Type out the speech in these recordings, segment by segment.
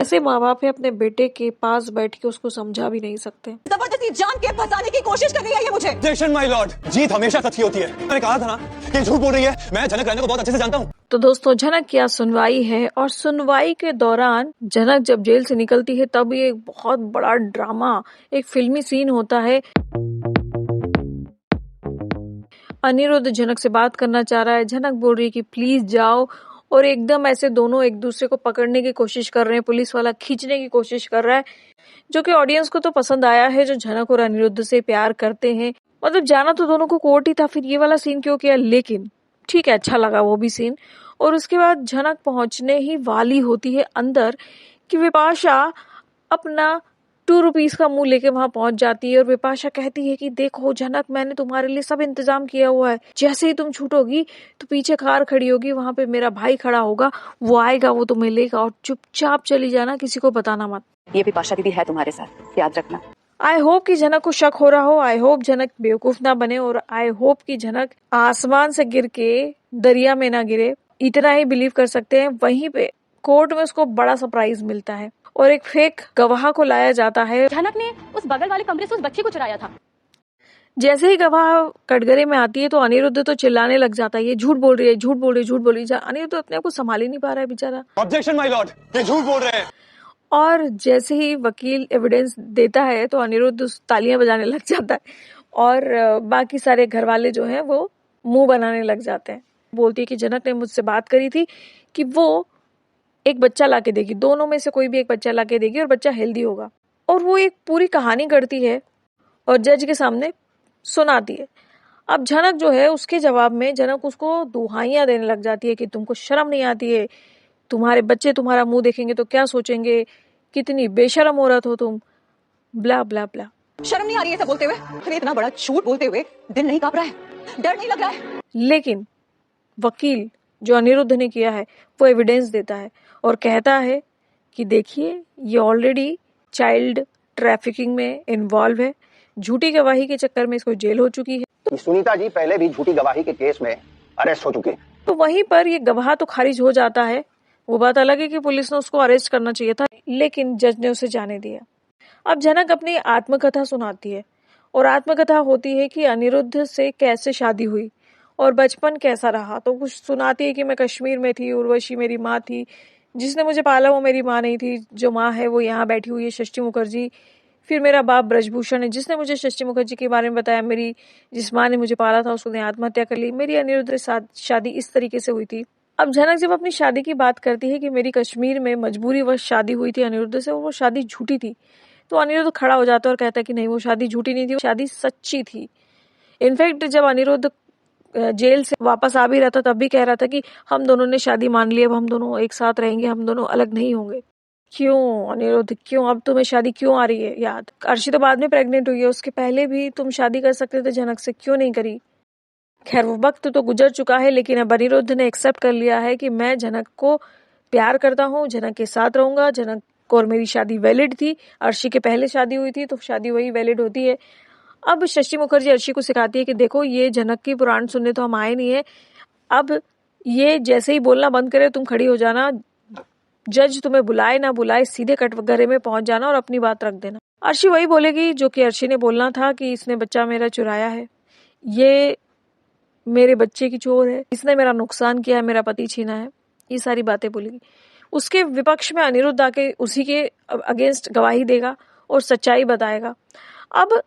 ऐसे माँ बाप है अपने बेटे के पास बैठ के उसको समझा भी नहीं सकते। जबरदस्ती जान के फंसाने की कोशिश कर रही है ये मुझे। Objection, my lord। जीत हमेशा सच की होती है। मैंने कहा था ना कि झूठ बोल रही है। मैं जनक रानी को बहुत अच्छे से जानता हूँ। तो दोस्तों, जनक की आज सुनवाई है और सुनवाई के दौरान जनक जब जेल से निकलती है तब ये एक बहुत बड़ा ड्रामा, एक फिल्मी सीन होता है। अनिरुद्ध जनक से बात करना चाह रहा है, जनक बोल रही है कि प्लीज जाओ, और एकदम ऐसे दोनों एक दूसरे को पकड़ने की कोशिश कर रहे हैं, पुलिस वाला खींचने की कोशिश कर रहा है, जो कि ऑडियंस को तो पसंद आया है, जो जनक और अनिरुद्ध से प्यार करते हैं। मतलब जाना तो दोनों को कोर्ट ही था, फिर ये वाला सीन क्यों किया, लेकिन ठीक है, अच्छा लगा वो भी सीन। और उसके बाद जनक पहुंचने ही वाली होती है अंदर कि विपाशा अपना 2 रुपीज का मुंह लेके वहां पहुंच जाती है और विपाशा कहती है कि देखो जनक, मैंने तुम्हारे लिए सब इंतजाम किया हुआ है, जैसे ही तुम छूटोगी तो पीछे कार खड़ी होगी, वहां पे मेरा भाई खड़ा होगा, वो आएगा, वो तुम्हें लेगा, और चुपचाप चली जाना, किसी को बताना मत। ये विपाशा दीदी है तुम्हारे साथ, याद रखना। आई होप कि जनक को शक हो रहा हो, आई होप जनक बेवकूफ ना बने, और आई होप कि जनक आसमान से गिर के दरिया में ना गिरे, इतना ही बिलीव कर सकते हैं। वहीं पे कोर्ट में उसको बड़ा सरप्राइज मिलता है और एक फेक गवाह को लाया जाता है। जनक ने उस बगल वाले कमरे से उस बच्ची को चुराया था। जैसे ही गवाह कटघरे में आती है तो अनिरुद्ध तो चिल्लाने लग जाता है, ये झूठ बोल रही है, झूठ बोल रही है, झूठ बोल रही है। अनिरुद्ध अपने आप को संभाल ही नहीं पा रहा है बेचारा। Objection, my lord। ये झूठ बोल रहे हैं। और जैसे ही वकील एविडेंस देता है तो अनिरुद्ध तालियां बजाने लग जाता है और बाकी सारे घर वाले जो हैं वो मुंह बनाने लग जाते हैं। बोलती है कि जनक ने मुझसे बात करी थी कि वो एक बच्चा लाके देगी, दोनों में से कोई भी एक बच्चा लाके देगी और बच्चा हेल्दी होगा, और वो एक पूरी कहानी गढ़ती है और जज के सामने सुनाती है। अब जनक जो है उसके जवाब में जनक उसको दुहाइयां देने लग जाती है कि तुमको शर्म नहीं आती है, तुम्हारे बच्चे तुम्हारा मुंह देखेंगे तो क्या सोचेंगे, कितनी बेशर्म औरत हो तुम, ब्ला ब्ला ब्ला। शर्म नहीं आ रही है सब बोलते हुए? अरे इतना बड़ा झूठ बोलते हुए दिल नहीं कांप रहा है, डर नहीं लग रहा है? लेकिन वकील जो अनिरुद्ध ने किया है वो एविडेंस देता है और कहता है कि देखिए ये ऑलरेडी चाइल्ड ट्रैफिकिंग में इन्वॉल्व है, झूठी गवाही के चक्कर में इसको जेल हो चुकी है। सुनीता जी पहले भी झूठी गवाही के केस में अरेस्ट हो चुके हैं। तो वहीं पर ये गवाह तो खारिज हो जाता है। वो बात अलग है कि पुलिस ने उसको अरेस्ट करना चाहिए था, लेकिन जज ने उसे जाने दिया। अब जनक अपनी आत्मकथा सुनाती है और आत्मकथा होती है कि अनिरुद्ध से कैसे शादी हुई और बचपन कैसा रहा। तो कुछ सुनाती है कि मैं कश्मीर में थी, उर्वशी मेरी माँ थी, जिसने मुझे पाला वो मेरी माँ नहीं थी, जो माँ है वो यहाँ बैठी हुई है, षष्ठी मुखर्जी। फिर मेरा बाप ब्रजभूषण है जिसने मुझे षष्ठी मुखर्जी के बारे में बताया, मेरी जिस माँ ने मुझे पाला था उसने आत्महत्या कर ली, मेरी अनिरुद्ध के साथ शादी इस तरीके से हुई थी। अब जनक जब अपनी शादी की बात करती है कि मेरी कश्मीर में मजबूरी वश शादी हुई थी अनिरुद्ध से और वो शादी झूठी थी, तो अनिरुद्ध खड़ा हो जाता है और कहता है कि नहीं, वो शादी झूठी नहीं थी, वो शादी सच्ची थी। इनफैक्ट जब अनिरुद्ध जेल से वापस आ भी रहा था तब भी कह रहा था कि हम दोनों ने शादी मान ली, अब हम दोनों एक साथ रहेंगे, हम दोनों अलग नहीं होंगे। क्यों अनिरुद्ध, क्यों अब तुम्हें शादी क्यों आ रही है याद? अर्शी तो बाद में प्रेग्नेंट हुई है, उसके पहले भी तुम शादी कर सकते थे जनक से, क्यों नहीं करी? खैर वो वक्त तो गुजर चुका है, लेकिन अब अनिरुद्ध ने एक्सेप्ट कर लिया है कि मैं जनक को प्यार करता हूँ, जनक के साथ रहूंगा, जनक को और मेरी शादी वैलिड थी, अर्शी के पहले शादी हुई थी तो शादी वही वैलिड होती है। अब शशि मुखर्जी अर्शी को सिखाती है कि देखो ये जनक की पुराण सुनने तो हम आए नहीं है, अब ये जैसे ही बोलना बंद करे तुम खड़ी हो जाना, जज तुम्हें बुलाए ना बुलाए सीधे कटघरे में पहुंच जाना और अपनी बात रख देना। अर्शी वही बोलेगी जो कि अर्शी ने बोलना था कि इसने बच्चा मेरा चुराया है, ये मेरे बच्चे की चोर है, इसने मेरा नुकसान किया है, मेरा पति छीना है, ये सारी बातें बोलेगी। उसके विपक्ष में अनिरुद्ध आके उसी के अगेंस्ट गवाही देगा और सच्चाई बताएगा। अब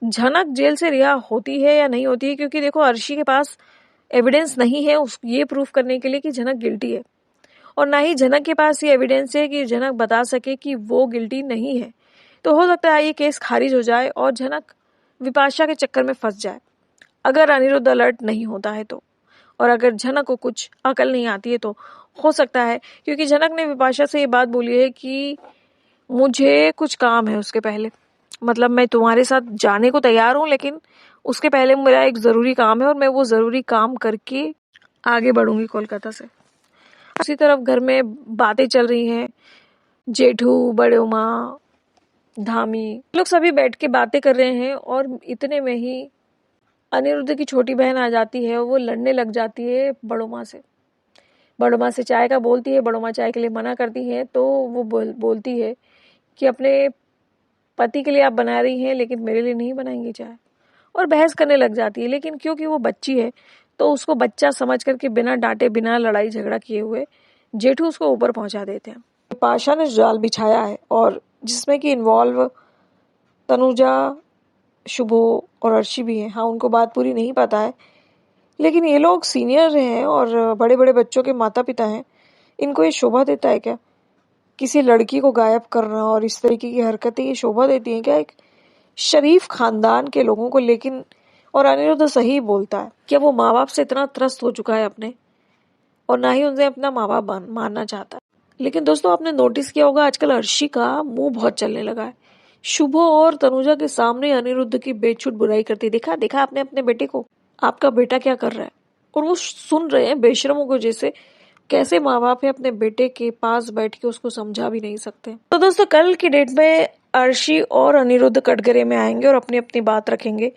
जनक जेल से रिहा होती है या नहीं होती है, क्योंकि देखो अर्शी के पास एविडेंस नहीं है ये प्रूफ करने के लिए कि जनक गिल्टी है, और ना ही जनक के पास ये एविडेंस है कि जनक बता सके कि वो गिल्टी नहीं है। तो हो सकता है ये केस खारिज हो जाए और जनक विपाशा के चक्कर में फंस जाए अगर अनिरुद्ध अलर्ट नहीं होता है तो, और अगर जनक को कुछ अकल नहीं आती है तो हो सकता है, क्योंकि जनक ने विपाशा से ये बात बोली है कि मुझे कुछ काम है उसके पहले, मतलब मैं तुम्हारे साथ जाने को तैयार हूँ लेकिन उसके पहले मेरा एक जरूरी काम है और मैं वो जरूरी काम करके आगे बढ़ूंगी कोलकाता से। उसी तरफ घर में बातें चल रही हैं, जेठू, बड़े माँ, धामी लोग सभी बैठ के बातें कर रहे हैं और इतने में ही अनिरुद्ध की छोटी बहन आ जाती है और वो लड़ने लग जाती है बड़ो माँ से। बड़ो माँ से चाय का बोलती है, बड़ो माँ चाय के लिए मना करती है, तो वो बोलती है कि अपने पति के लिए आप बना रही हैं लेकिन मेरे लिए नहीं बनाएंगी चाय, और बहस करने लग जाती है। लेकिन क्योंकि वो बच्ची है तो उसको बच्चा समझ करके बिना डांटे, बिना लड़ाई झगड़ा किए हुए जेठू उसको ऊपर पहुंचा देते हैं। पाशा ने जाल बिछाया है और जिसमें कि इन्वॉल्व तनुजा, शुभो और अर्शी भी हैं। हाँ, उनको बात पूरी नहीं पता है, लेकिन ये लोग सीनियर हैं और बड़े बड़े बच्चों के माता पिता हैं। इनको ये शोभा देता है क्या? किसी लड़की को गायब करना और इस तरीके की हरकतें ये शोभा देती हैं क्या एक शरीफ खानदान के लोगों को? लेकिन और अनिरुद्ध सही बोलता है, क्या वो माँ बाप से इतना त्रस्त हो चुका है अपने, और ना ही उनसे अपना माँ बाप मानना चाहता है। लेकिन दोस्तों, आपने नोटिस किया होगा आजकल अर्शी का मुंह बहुत चलने लगा है। शुभो और तनुजा के सामने अनिरुद्ध की बेछूट बुराई करती। देखा आपने अपने बेटे को, आपका बेटा क्या कर रहा है, और वो सुन रहे हैं बेशरमों को जैसे। कैसे माँ बाप है अपने बेटे के पास बैठ के उसको समझा भी नहीं सकते। तो दोस्तों, कल की डेट में अर्शी और अनिरुद्ध कटघरे में आएंगे और अपनी अपनी बात रखेंगे।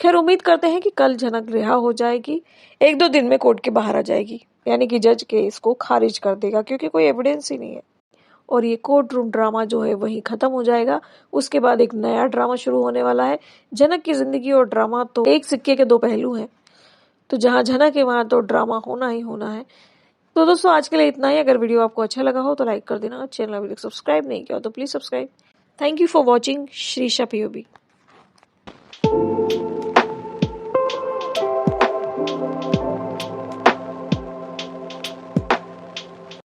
खैर, उम्मीद करते हैं कि कल झनक रिहा हो जाएगी, 1-2 दिन में कोर्ट के बाहर आ जाएगी, यानी कि जज केस को खारिज कर देगा, क्योंकि कोई एविडेंस ही नहीं है। और ये कोर्ट रूम ड्रामा जो है वही खत्म हो जाएगा। उसके बाद एक नया ड्रामा शुरू होने वाला है। झनक की जिंदगी और ड्रामा तो एक सिक्के के दो पहलू हैं, तो जहां झनक है वहां तो ड्रामा होना ही होना है। तो दोस्तों, आज के लिए इतना ही। अगर वीडियो आपको अच्छा लगा हो तो लाइक कर देना, चैनल अभी तक सब्सक्राइब नहीं किया तो please subscribe. Thank you for watching Shrisha POB।